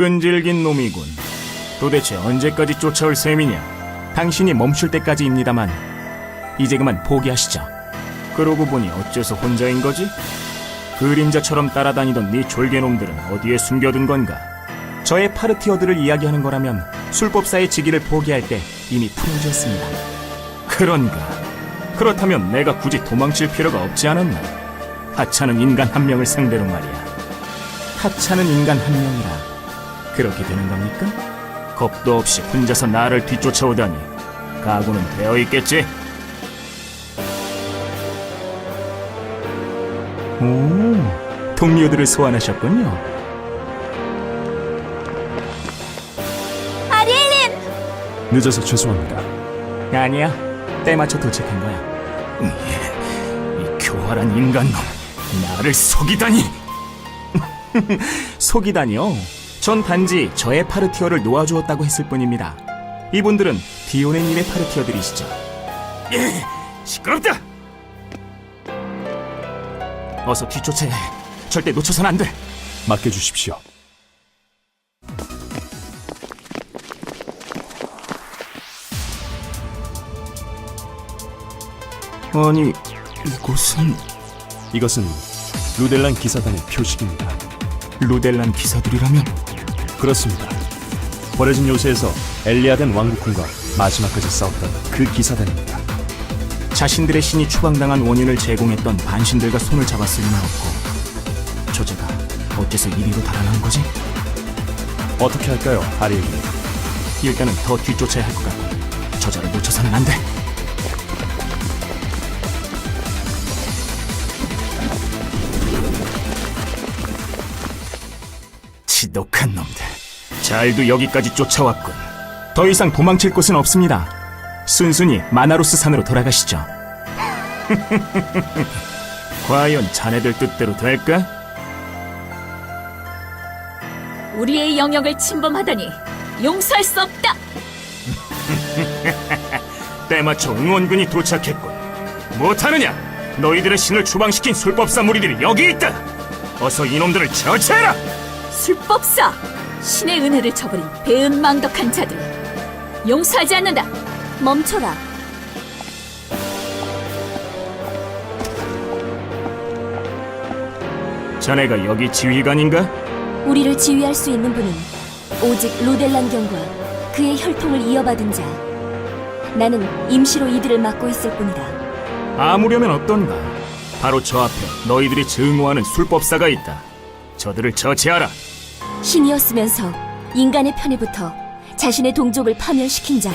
끈질긴 놈이군. 도대체 언제까지 쫓아올 셈이냐? 당신이 멈출 때까지입니다만 이제 그만 포기하시죠. 그러고 보니 어째서 혼자인 거지? 그림자처럼 따라다니던 네 졸개놈들은 어디에 숨겨둔 건가? 저의 파르티어들을 이야기하는 거라면 술법사의 직위를 포기할 때 이미 풀어졌습니다. 그런가? 그렇다면 내가 굳이 도망칠 필요가 없지 않았나? 하찮은 인간 한 명을 상대로 말이야. 하찮은 인간 한 명이라 그렇게 되는 겁니까? 겁도 없이 혼자서 나를 뒤쫓아오다니 각오는 되어 있겠지? 오, 동료들을 소환하셨군요. 아리엘린! 늦어서 죄송합니다. 아니야, 때 맞춰 도착한 거야. 이 교활한 인간놈, 나를 속이다니! 속이다니요? 전 단지 저의 파르티어를 놓아주었다고 했을 뿐입니다. 이분들은 디오네님의 파르티어들이시죠. 시끄럽다! 어서 뒤쫓아야 해. 절대 놓쳐선 안 돼. 맡겨주십시오. 아니, 이곳은... 이것은 루델란 기사단의 표식입니다. 루델란 기사들이라면? 그렇습니다. 버려진 요새에서 엘리아덴 왕국군과 마지막까지 싸웠던 그 기사단입니다. 자신들의 신이 추방당한 원인을 제공했던 반신들과 손을 잡았을 리는 없고 저자가 어째서 이리로 달아난 거지? 어떻게 할까요, 아리엘님? 일단은 더 뒤쫓아야 할 것 같고 저자를 놓쳐서는 안 돼. 지독한 놈들. 잘도 여기까지 쫓아왔군. 더 이상 도망칠 곳은 없습니다. 순순히 마나로스 산으로 돌아가시죠. 과연 자네들 뜻대로 될까? 우리의 영역을 침범하다니 용서할 수 없다! 때마쳐 응원군이 도착했군. 못하느냐? 너희들의 신을 추방시킨 술법사 무리들이 여기 있다. 어서 이놈들을 처치해라. 술법사! 신의 은혜를 저버린 배은망덕한 자들 용서하지 않는다! 멈춰라. 자네가 여기 지휘관인가? 우리를 지휘할 수 있는 분은 오직 루델란 경과 그의 혈통을 이어받은 자. 나는 임시로 이들을 맡고 있을 뿐이다. 아무려면 어떤가? 바로 저 앞에 너희들이 증오하는 술법사가 있다. 저들을 처치하라. 신이었으면서 인간의 편에 붙어 자신의 동족을 파멸시킨 자.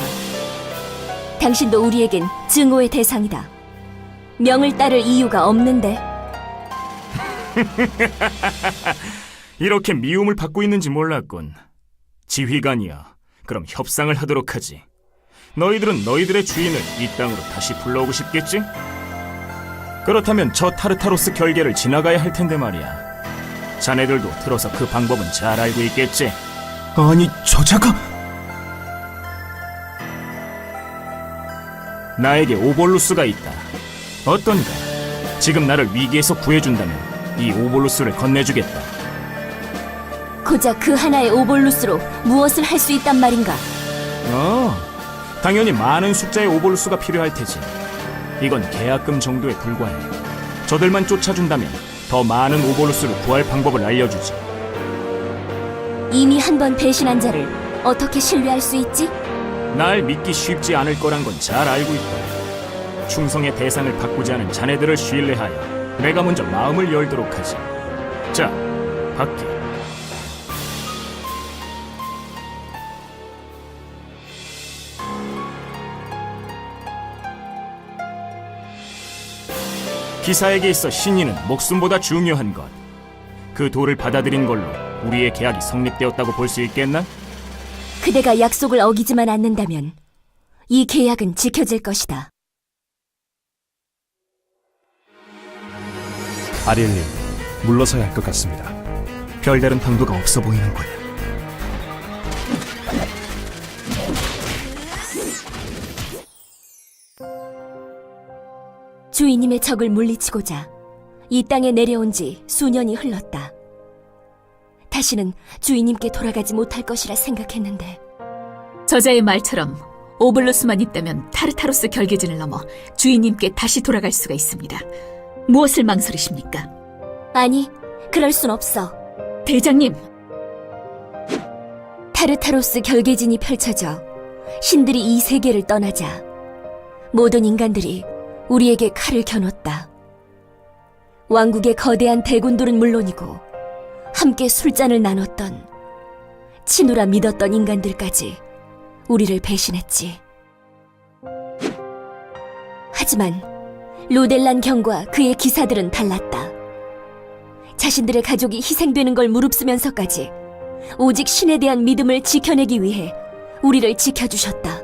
당신도 우리에겐 증오의 대상이다. 명을 따를 이유가 없는데. 이렇게 미움을 받고 있는지 몰랐군. 지휘관이야. 그럼 협상을 하도록 하지. 너희들은 너희들의 주인을 이 땅으로 다시 불러오고 싶겠지? 그렇다면 저 타르타로스 결계를 지나가야 할 텐데 말이야. 자네들도 들어서 그 방법은 잘 알고 있겠지? 아니, 저자가... 나에게 오볼루스가 있다. 어떤가? 지금 나를 위기에서 구해준다면 이 오볼루스를 건네주겠다. 고작 그 하나의 오볼루스로 무엇을 할 수 있단 말인가? 당연히 많은 숫자의 오볼루스가 필요할 테지. 이건 계약금 정도에 불과해. 저들만 쫓아준다면 더 많은 오볼루스를 구할 방법을 알려주지. 이미 한 번 배신한 자를 어떻게 신뢰할 수 있지? 날 믿기 쉽지 않을 거란 건 잘 알고 있다. 충성의 대상을 바꾸지 않은 자네들을 신뢰하여 내가 먼저 마음을 열도록 하지. 자, 밖에. 기사에게 있어 신의는 목숨보다 중요한 것. 그 도를 받아들인 걸로 우리의 계약이 성립되었다고 볼 수 있겠나? 그대가 약속을 어기지만 않는다면 이 계약은 지켜질 것이다. 아리엘님, 물러서야 할 것 같습니다. 별다른 방도가 없어 보이는군. 주인님의 적을 물리치고자 이 땅에 내려온 지 수년이 흘렀다. 다시는 주인님께 돌아가지 못할 것이라 생각했는데 저자의 말처럼 오블루스만 있다면 타르타로스 결계진을 넘어 주인님께 다시 돌아갈 수가 있습니다. 무엇을 망설이십니까? 아니, 그럴 순 없어. 대장님, 타르타로스 결계진이 펼쳐져 신들이 이 세계를 떠나자 모든 인간들이 우리에게 칼을 겨눴다. 왕국의 거대한 대군들은 물론이고 함께 술잔을 나눴던 친우라 믿었던 인간들까지 우리를 배신했지. 하지만 로델란 경과 그의 기사들은 달랐다. 자신들의 가족이 희생되는 걸 무릅쓰면서까지 오직 신에 대한 믿음을 지켜내기 위해 우리를 지켜주셨다.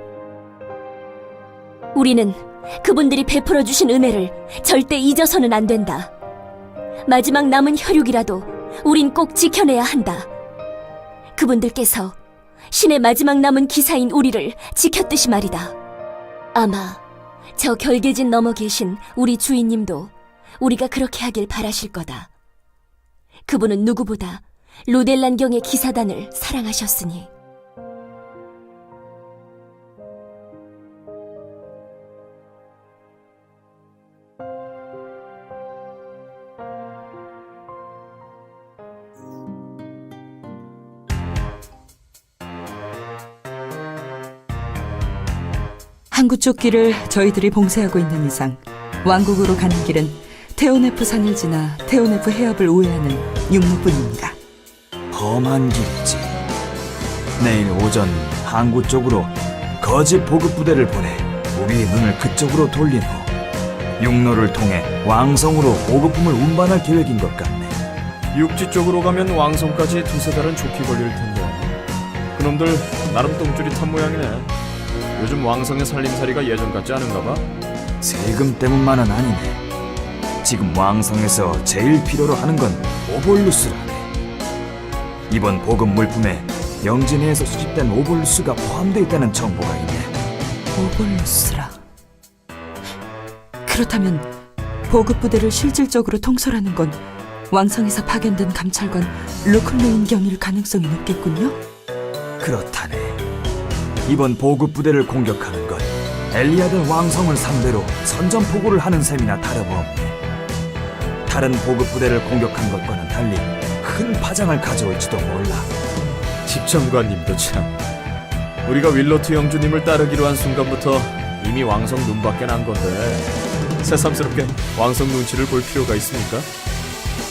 우리는 그분들이 베풀어 주신 은혜를 절대 잊어서는 안 된다. 마지막 남은 혈육이라도 우린 꼭 지켜내야 한다. 그분들께서 신의 마지막 남은 기사인 우리를 지켰듯이 말이다. 아마 저 결계진 넘어 계신 우리 주인님도 우리가 그렇게 하길 바라실 거다. 그분은 누구보다 로델란경의 기사단을 사랑하셨으니. 항구 쪽 길을 저희들이 봉쇄하고 있는 이상 왕국으로 가는 길은 테오네프 산을 지나 테오네프 해협을 우회하는 육로뿐입니다. 험한 길이지. 내일 오전 항구 쪽으로 거짓 보급 부대를 보내 우리의 눈을 그쪽으로 돌린 후 육로를 통해 왕성으로 보급품을 운반할 계획인 것 같네. 육지 쪽으로 가면 왕성까지 두세 달은 좋게 걸릴 텐데. 그놈들 나름 똥줄이 탄 모양이네. 요즘 왕성의 살림살이가 예전 같지 않은가 봐. 세금 때문만은 아니네. 지금 왕성에서 제일 필요로 하는 건 오볼루스라네. 이번 보급 물품에 영지내에서 수집된 오볼루스가 포함되어 있다는 정보가 있네. 오볼루스라. 그렇다면 보급 부대를 실질적으로 통솔하는 건 왕성에서 파견된 감찰관 루클레인 경일 가능성이 높겠군요. 그렇다네. 이번 보급 부대를 공격하는 건 엘리아드 왕성을 상대로 선전포고를 하는 셈이나 다름없네. 다른 보급 부대를 공격한 것과는 달리 큰 파장을 가져올지도 몰라. 집정관님도 참. 우리가 윌로트 영주님을 따르기로 한 순간부터 이미 왕성 눈밖에 난 건데 새삼스럽게 왕성 눈치를 볼 필요가 있습니까?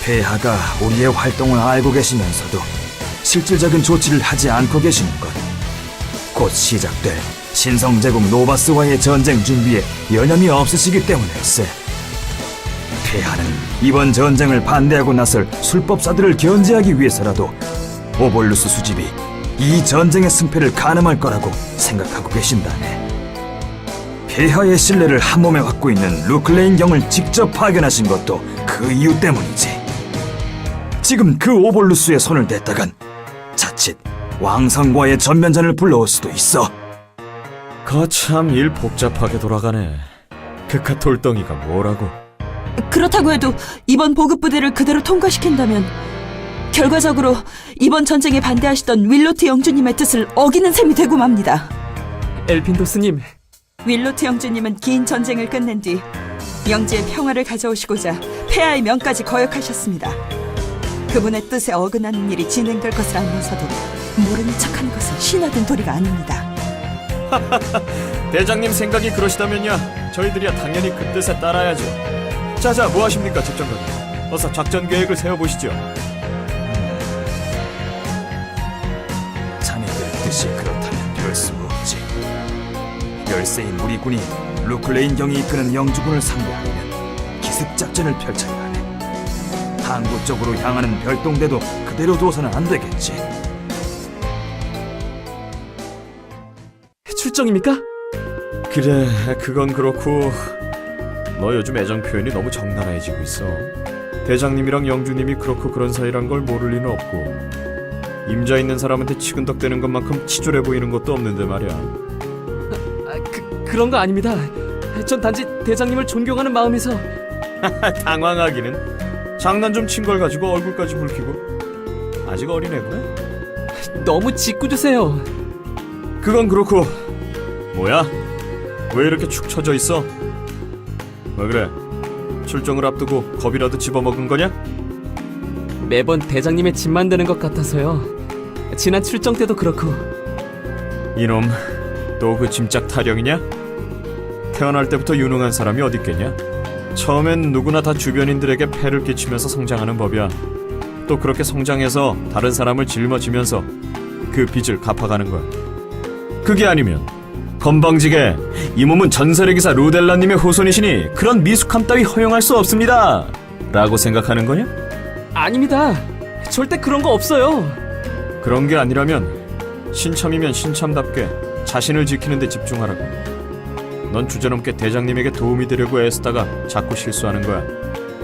폐하가 우리의 활동을 알고 계시면서도 실질적인 조치를 하지 않고 계시는 것. 곧 시작될 신성제국 노바스와의 전쟁 준비에 여념이 없으시기 때문일세. 폐하는 이번 전쟁을 반대하고 나설 술법사들을 견제하기 위해서라도 오볼루스 수집이 이 전쟁의 승패를 가늠할 거라고 생각하고 계신다네. 폐하의 신뢰를 한몸에 갖고 있는 루클레인 경을 직접 파견하신 것도 그 이유 때문이지. 지금 그 오볼루스의 손을 댔다간 자칫 왕성과의 전면전을 불러올 수도 있어. 거참 일 복잡하게 돌아가네. 그깟 돌덩이가 뭐라고. 그렇다고 해도 이번 보급 부대를 그대로 통과시킨다면 결과적으로 이번 전쟁에 반대하시던 윌로트 영주님의 뜻을 어기는 셈이 되고 맙니다. 엘핀도스님, 윌로트 영주님은 긴 전쟁을 끝낸 뒤 영지의 평화를 가져오시고자 폐하의 명까지 거역하셨습니다. 그분의 뜻에 어긋나는 일이 진행될 것을 알면서도 모르는 척하는 것은 신화된 도리가 아닙니다. 대장님 생각이 그러시다면요, 저희들이야 당연히 그 뜻에 따라야죠. 자자, 뭐 하십니까, 집정관님? 어서 작전 계획을 세워보시죠. 자네들 뜻이 그렇다면 별 수 없지. 열세인 우리 군이 루클레인 경이 이끄는 영주군을 상대하려면 기습작전을 펼쳐야 하네. 항구 쪽으로 향하는 별동대도 그대로 둬서는 안 되겠지. 출정입니까? 그래, 그건 그렇고 너 요즘 애정 표현이 너무 적나라해지고 있어. 대장님이랑 영주님이 그렇고 그런 사이란 걸 모를 리는 없고 임자 있는 사람한테 치근덕대는 것만큼 치졸해 보이는 것도 없는데 말이야. 그런 거 아닙니다. 전 단지 대장님을 존경하는 마음에서. 당황하기는. 장난 좀 친 걸 가지고 얼굴까지 붉히고. 아직 어린애구나. 너무 짓궂으세요. 그건 그렇고 뭐야? 왜 이렇게 축 처져 있어? 왜 그래? 출정을 앞두고 겁이라도 집어먹은 거냐? 매번 대장님의 집 만드는 것 같아서요. 지난 출정 때도 그렇고. 이놈 또 그 짐짝 타령이냐? 태어날 때부터 유능한 사람이 어디 있겠냐? 처음엔 누구나 다 주변인들에게 폐를 끼치면서 성장하는 법이야. 또 그렇게 성장해서 다른 사람을 짊어지면서 그 빚을 갚아가는 거야. 그게 아니면 건방지게 이 몸은 전설의 기사 루델라님의 후손이시니 그런 미숙함 따위 허용할 수 없습니다 라고 생각하는 거냐? 아닙니다. 절대 그런 거 없어요. 그런 게 아니라면 신참이면 신참답게 자신을 지키는 데 집중하라고. 넌 주제넘게 대장님에게 도움이 되려고 애쓰다가 자꾸 실수하는 거야.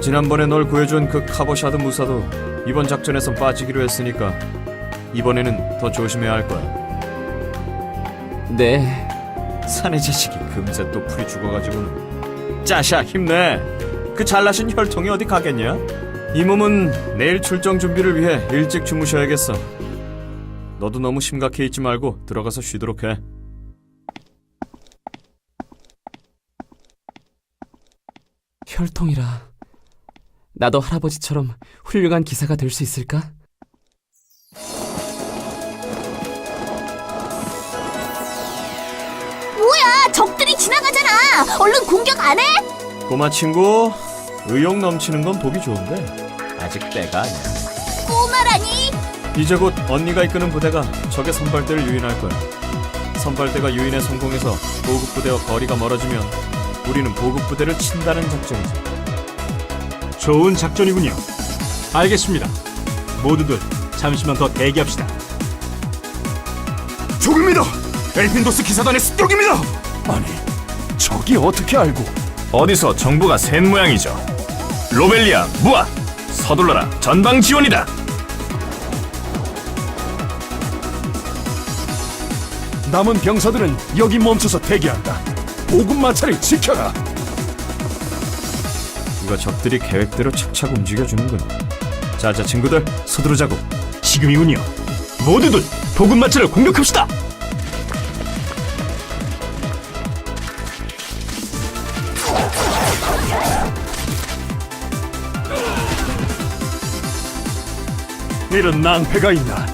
지난번에 널 구해준 그 카버샤드 무사도 이번 작전에선 빠지기로 했으니까 이번에는 더 조심해야 할 거야. 네. 사내 자식이 금세 또 풀이 죽어가지고는. 짜샤 힘내. 그 잘나신 혈통이 어디 가겠냐? 이 몸은 내일 출정 준비를 위해 일찍 주무셔야겠어. 너도 너무 심각해 있지 말고 들어가서 쉬도록 해. 혈통이라. 나도 할아버지처럼 훌륭한 기사가 될 수 있을까? 뭐야, 적들이 지나가잖아. 얼른 공격 안 해? 꼬마 친구, 의욕 넘치는 건 보기 좋은데 아직 때가 아니야. 꼬마라니? 이제 곧 언니가 이끄는 부대가 적의 선발대를 유인할 거야. 선발대가 유인에 성공해서 보급부대와 거리가 멀어지면 우리는 보급부대를 친다는 작전이지. 좋은 작전이군요. 알겠습니다. 모두들 잠시만 더 대기합시다. 조금이다. 엘핀도스 기사단의 습격입니다. 아니, 적이 어떻게 알고? 어디서 정보가 센 모양이죠. 로벨리아, 무아, 서둘러라. 전방 지원이다. 남은 병사들은 여기 멈춰서 대기한다. 보급 마차를 지켜라. 이거 적들이 계획대로 착착 움직여주는군. 자자 친구들 서두르자고. 지금이군요. 모두들 보급 마차를 공격합시다. 이런 낭패가 있나?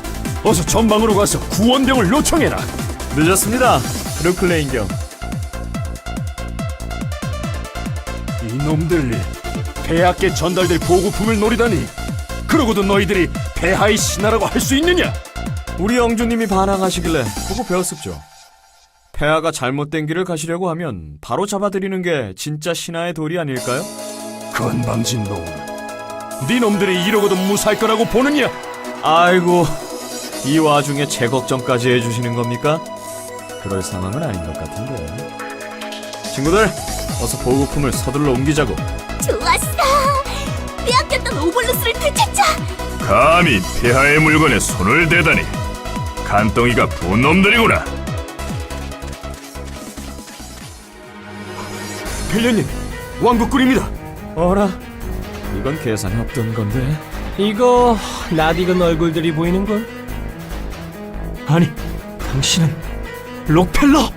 어서 전방으로 가서 구원병을 요청해라. 늦었습니다. 루클레인경. 이놈들이 폐하께 전달될 보급품을 노리다니. 그러고도 너희들이 폐하의 신하라고 할 수 있느냐? 우리 영주님이 반항하시길래 보고 배웠습죠. 폐하가 잘못된 길을 가시려고 하면 바로 잡아들이는 게 진짜 신하의 도리 아닐까요? 건방진 놈. 네 놈들이 이러고도 무사할 거라고 보느냐? 아이고, 이 와중에 제 걱정까지 해주시는 겁니까? 그럴 상황은 아닌 것 같은데. 친구들, 어서 보급품을 서둘러 옮기자고. 좋았어. 빼앗겼던 오블루스를 되찾자. 감히 폐하의 물건에 손을 대다니. 간덩이가 분 놈들이구나. 벨련님, 왕국군입니다. 어라, 이건 계산이 없던 건데. 이거 낯익은 얼굴들이 보이는군. 아니, 당신은 록펠러?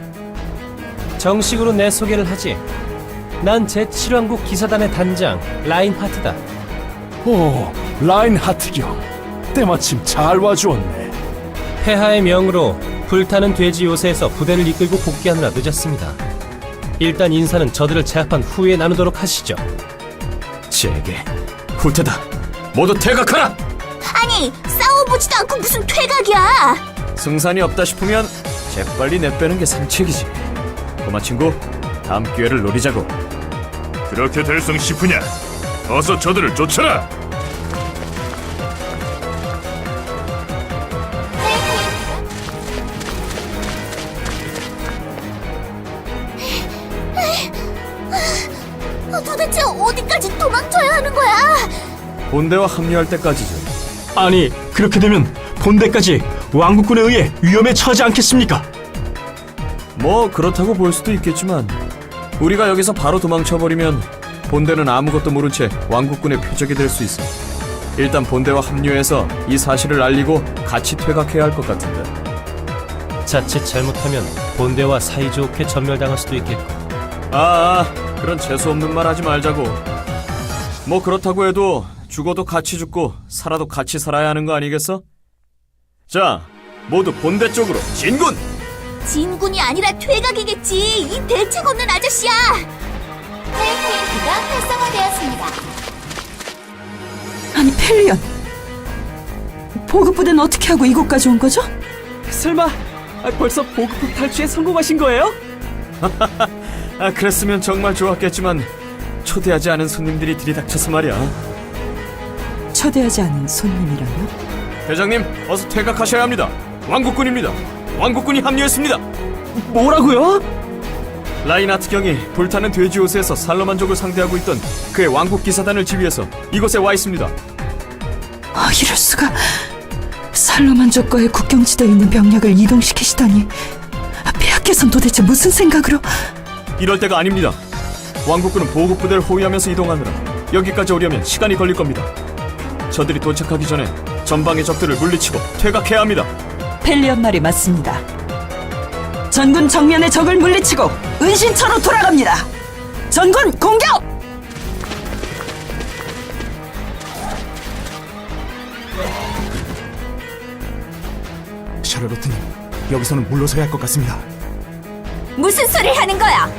정식으로 내 소개를 하지. 난 제7왕국 기사단의 단장 라인하트다. 오, 라인하트경. 때마침 잘 와주었네. 폐하의 명으로 불타는 돼지 요새에서 부대를 이끌고 복귀하느라 늦었습니다. 일단 인사는 저들을 제압한 후에 나누도록 하시죠. 제게 후퇴다. 모두 퇴각하라. 아니, 싸워보지도 않고 무슨 퇴각이야. 승산이 없다 싶으면 재빨리 내빼는 게 상책이지. 꼬마 친구, 다음 기회를 노리자고. 그렇게 될성 싶으냐? 어서 저들을 쫓아라. 도대체 어디까지 도망쳐야 하는 거야? 본대와 합류할 때까지죠. 아니, 그렇게 되면 본대까지 왕국군에 의해 위험에 처하지 않겠습니까? 뭐 그렇다고 볼 수도 있겠지만 우리가 여기서 바로 도망쳐버리면 본대는 아무것도 모른 채 왕국군의 표적이 될 수 있어. 일단 본대와 합류해서 이 사실을 알리고 같이 퇴각해야 할 것 같은데. 자칫 잘못하면 본대와 사이좋게 전멸당할 수도 있겠고. 그런 재수없는 말 하지 말자고. 뭐 그렇다고 해도 죽어도 같이 죽고 살아도 같이 살아야 하는 거 아니겠어? 자, 모두 본대 쪽으로 진군! 진군이 아니라 퇴각이겠지. 이 대책 없는 아저씨야. 헬프인트가 활성화되었습니다. 아니 펠리언, 보급부대는 어떻게 하고 이곳까지 온 거죠? 설마 벌써 보급품 탈취에 성공하신 거예요? 그랬으면 정말 좋았겠지만 초대하지 않은 손님들이 들이닥쳐서 말이야. 초대하지 않은 손님이라면? 대장님, 어서 퇴각하셔야 합니다. 왕국군입니다. 왕국군이 합류했습니다. 뭐라고요? 라인하트 경이 불타는 돼지 요새에서 살로만족을 상대하고 있던 그의 왕국 기사단을 지휘해서 이곳에 와 있습니다. 이럴 수가. 살로만족과의 국경지대에 있는 병력을 이동시키시다니. 폐하께서는 도대체 무슨 생각으로? 이럴 때가 아닙니다. 왕국군은 보급부대를 호위하면서 이동하느라 여기까지 오려면 시간이 걸릴 겁니다. 저들이 도착하기 전에 전방의 적들을 물리치고 퇴각해야 합니다. 펠리언 말이 맞습니다. 전군 정면의 적을 물리치고 은신처로 돌아갑니다. 전군 공격! 샤르로트님, 여기서는 물러서야 할 것 같습니다. 무슨 소리를 하는 거야?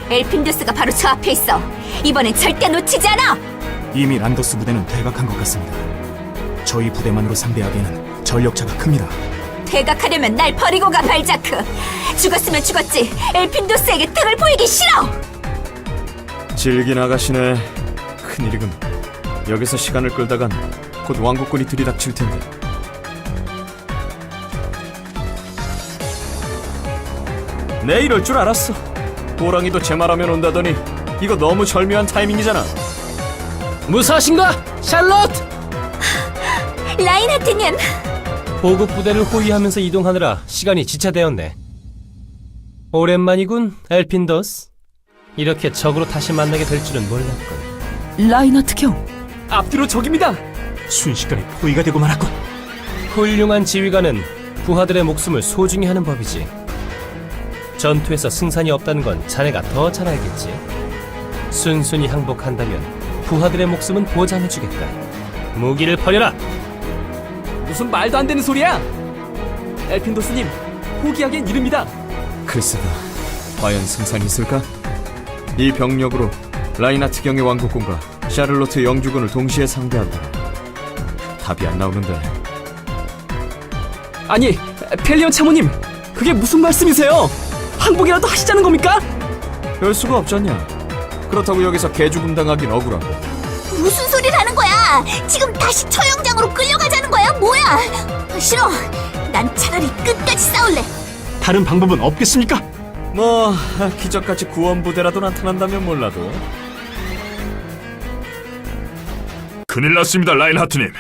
엘핀두스가 바로 저 앞에 있어. 이번엔 절대 놓치지 않아. 이미 란더스 부대는 퇴각한 것 같습니다. 저희 부대만으로 상대하기에는 전력차가 큽니다. 퇴각하려면 날 버리고 가, 발자크. 죽었으면 죽었지. 엘핀두스에게 등을 보이기 싫어. 질긴 아가씨네. 큰일이군. 여기서 시간을 끌다간 곧 왕국군이 들이닥칠 텐데. 내 이럴 줄 알았어. 호랑이도 제 말하면 온다더니 이거 너무 절묘한 타이밍이잖아. 무사하신가, 샬롯? 라인하트님, 보급부대를 호위하면서 이동하느라 시간이 지체되었네. 오랜만이군, 엘핀더스. 이렇게 적으로 다시 만나게 될 줄은 몰랐군. 라인하트 경, 앞뒤로 적입니다. 순식간에 포위가 되고 말았군. 훌륭한 지휘관은 부하들의 목숨을 소중히 하는 법이지. 전투에서 승산이 없다는 건 자네가 더 잘 알겠지. 순순히 항복한다면 부하들의 목숨은 보장해주겠다. 무기를 버려라. 무슨 말도 안 되는 소리야? 엘핀도스님, 포기하기엔 이릅니다. 글쎄다. 과연 승산이 있을까? 이 병력으로 라인하트 경의 왕국군과 샤를로트 영주군을 동시에 상대한다. 답이 안 나오는데. 아니, 펠리언 참모님, 그게 무슨 말씀이세요? 항복이라도 하시자는 겁니까? 별 수가 없잖냐. 그렇다고 여기서 개죽음당하긴 억울하고. 무슨 소리를 하는 거야? 지금 다시 처형장으로 끌려가자는 거야? 뭐야? 싫어. 난 차라리 끝까지 싸울래. 다른 방법은 없겠습니까? 뭐 기적같이 구원부대라도 나타난다면 몰라도. 큰일 났습니다, 라인하트님.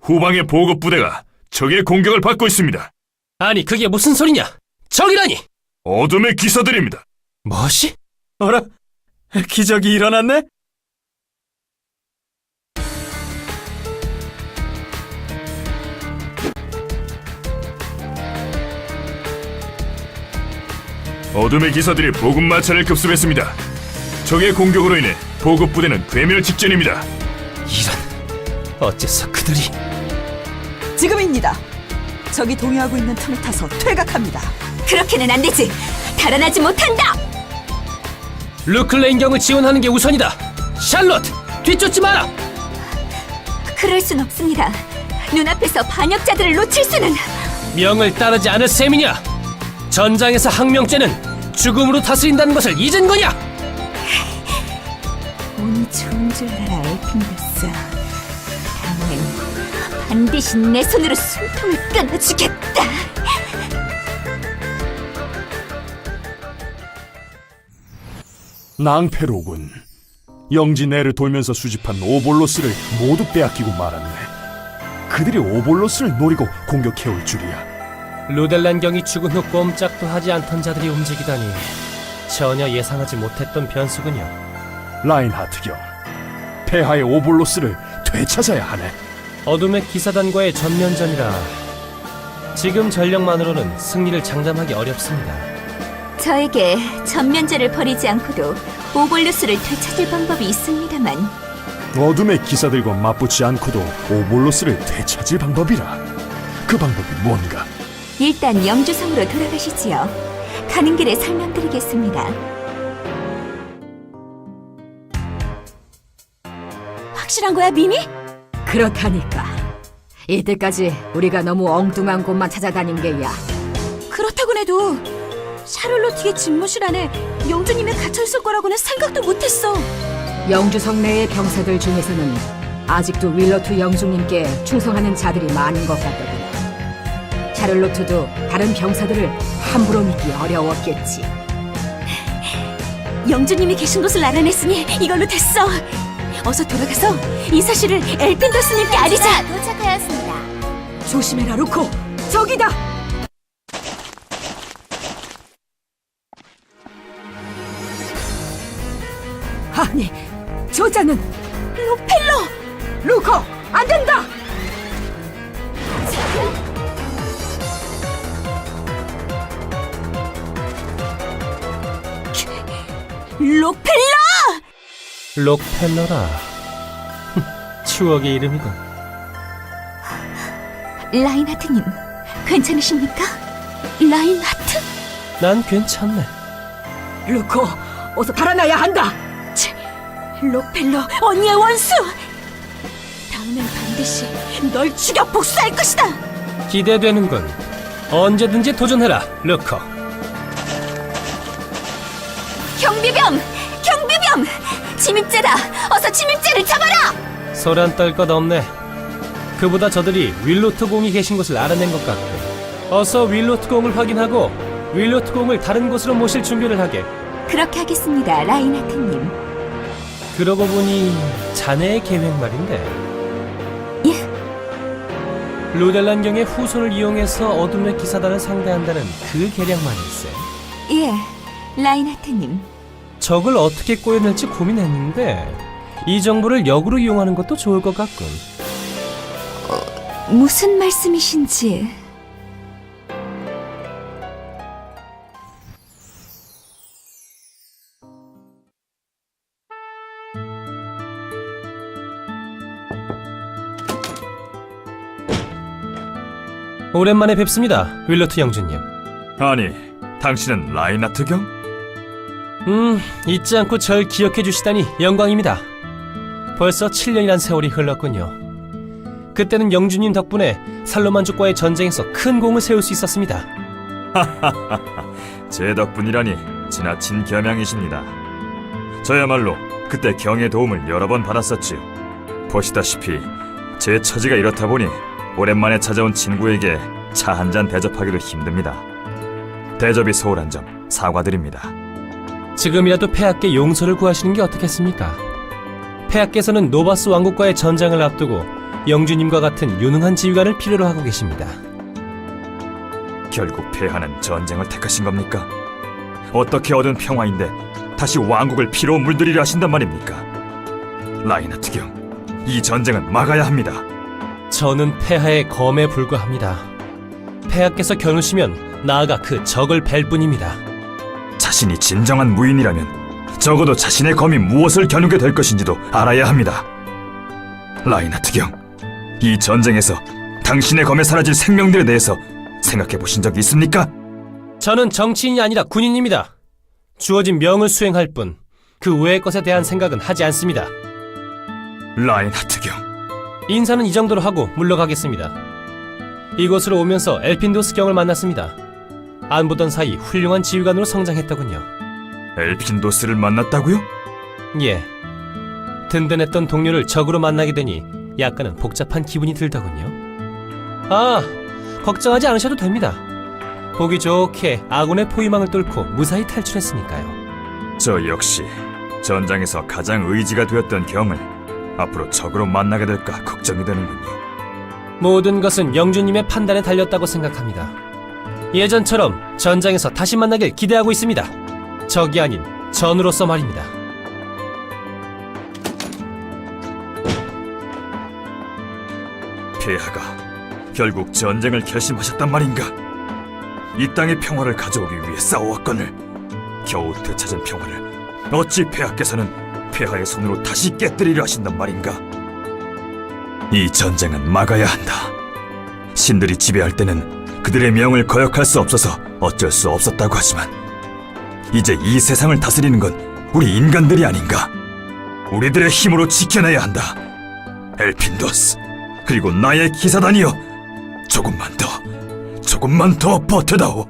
후방의 보급부대가 적의 공격을 받고 있습니다. 아니, 그게 무슨 소리냐? 적이라니! 어둠의 기사들입니다. 뭐시? 어라? 기적이 일어났네? 어둠의 기사들이 보급마차를 급습했습니다. 적의 공격으로 인해 보급부대는 괴멸 직전입니다. 이런, 어째서 그들이... 지금입니다. 적이 동요하고 있는 틈을 타서 퇴각합니다. 그렇게는 안 되지. 달아나지 못한다. 루클레인경을 지원하는 게 우선이다. 샬롯, 뒤쫓지 마라. 그럴 순 없습니다. 눈앞에서 반역자들을 놓칠 수는. 명을 따르지 않을 셈이냐? 전장에서 항명죄는 죽음으로 다스린다는 것을 잊은 거냐? 운이 좋은 줄 알아, 엘핀더스. 다음엔 반드시 내 손으로 숨통을 끊어주겠다. 낭패로군. 영지내를 돌면서 수집한 오볼로스를 모두 빼앗기고 말았네. 그들이 오볼로스를 노리고 공격해올 줄이야. 루델란경이 죽은 후 꼼짝도 하지 않던 자들이 움직이다니 전혀 예상하지 못했던 변수군요. 라인하트경, 폐하의 오볼로스를 되찾아야 하네. 어둠의 기사단과의 전면전이라 지금 전력만으로는 승리를 장담하기 어렵습니다. 저에게 전면전을 벌이지 않고도 오볼루스를 되찾을 방법이 있습니다만 어둠의 기사들과 맞붙지 않고도 오볼로스를 되찾을 방법이라. 그 방법이 뭔가? 일단 영주성으로 돌아가시지요. 가는 길에 설명드리겠습니다. 확실한 거야, 미미? 그렇다니까. 이때까지 우리가 너무 엉뚱한 곳만 찾아다닌 게야. 그렇다곤 해도 샤를로트의 집무실 안에 영주님이 갇혀있을 거라고는 생각도 못했어. 영주성 내의 병사들 중에서는 아직도 윌러투 영주님께 충성하는 자들이 많은 것 같거든. 샤를로트도 다른 병사들을 함부로 믿기 어려웠겠지. 영주님이 계신 곳을 알아냈으니 이걸로 됐어. 어서 돌아가서 이 사실을 엘핀더스님께 알리자. 도착하였습니다. 조심해라, 루코. 저기다. 아니, 저자는 로펠러! 루코. 안 된다. 로펠러! 록펠러라. 추억의 이름이군. 라인하트님, 괜찮으십니까? 라인하트? 난 괜찮네. 루코, 어서 달아나야 한다. 로펠러, 언니의 원수! 다음엔 반드시 널 죽여 복수할 것이다! 기대되는군. 언제든지 도전해라, 루코. 경비병! 경비병! 침입자다! 어서 침입자를 잡아라! 소란 떨 것 없네. 그보다 저들이 윌로트 공이 계신 곳을 알아낸 것 같고. 어서 윌로트 공을 확인하고 윌로트 공을 다른 곳으로 모실 준비를 하게. 그렇게 하겠습니다, 라인하트님. 그러고 보니 자네의 계획 말인데. 예? 루델란경의 후손을 이용해서 어둠의 기사단을 상대한다는 그 계략만일세. 예, 라인하트님. 적을 어떻게 꼬여낼지 고민했는데 이 정보를 역으로 이용하는 것도 좋을 것 같군. 무슨 말씀이신지... 오랜만에 뵙습니다, 윌로트 영주님. 아니, 당신은 라인하트 경? 잊지 않고 절 기억해 주시다니 영광입니다. 벌써 7년이란 세월이 흘렀군요. 그때는 영주님 덕분에 살로만족과의 전쟁에서 큰 공을 세울 수 있었습니다. 제 덕분이라니 지나친 겸양이십니다. 저야말로 그때 경의 도움을 여러 번 받았었지요. 보시다시피 제 처지가 이렇다 보니 오랜만에 찾아온 친구에게 차 한 잔 대접하기도 힘듭니다. 대접이 소홀한 점 사과드립니다. 지금이라도 폐하께 용서를 구하시는 게 어떻겠습니까? 폐하께서는 노바스 왕국과의 전장을 앞두고 영주님과 같은 유능한 지휘관을 필요로 하고 계십니다. 결국 폐하는 전쟁을 택하신 겁니까? 어떻게 얻은 평화인데 다시 왕국을 피로 물들이려 하신단 말입니까? 라인하트 경, 이 전쟁은 막아야 합니다. 저는 폐하의 검에 불과합니다. 폐하께서 겨누시면 나아가 그 적을 뵐 뿐입니다. 자신이 진정한 무인이라면 적어도 자신의 검이 무엇을 겨누게 될 것인지도 알아야 합니다. 라인하트 경, 이 전쟁에서 당신의 검에 사라질 생명들에 대해서 생각해 보신 적이 있습니까? 저는 정치인이 아니라 군인입니다. 주어진 명을 수행할 뿐 그 외의 것에 대한 생각은 하지 않습니다. 라인하트 경, 인사는 이 정도로 하고 물러가겠습니다. 이곳으로 오면서 엘핀도스 경을 만났습니다. 안 보던 사이 훌륭한 지휘관으로 성장했더군요. 엘핀도스를 만났다고요? 예. 든든했던 동료를 적으로 만나게 되니 약간은 복잡한 기분이 들더군요. 아, 걱정하지 않으셔도 됩니다. 보기 좋게 아군의 포위망을 뚫고 무사히 탈출했으니까요. 저 역시 전장에서 가장 의지가 되었던 경을 앞으로 적으로 만나게 될까 걱정이 되는군요. 모든 것은 영주님의 판단에 달렸다고 생각합니다. 예전처럼 전장에서 다시 만나길 기대하고 있습니다. 적이 아닌 전으로서 말입니다. 폐하가 결국 전쟁을 결심하셨단 말인가? 이 땅의 평화를 가져오기 위해 싸워왔거늘 겨우 되찾은 평화를 어찌 폐하께서는 폐하의 손으로 다시 깨뜨리려 하신단 말인가? 이 전쟁은 막아야 한다. 신들이 지배할 때는 그들의 명을 거역할 수 없어서 어쩔 수 없었다고 하지만 이제 이 세상을 다스리는 건 우리 인간들이 아닌가? 우리들의 힘으로 지켜내야 한다. 엘핀도스, 그리고 나의 기사단이여, 조금만 더 버텨다오.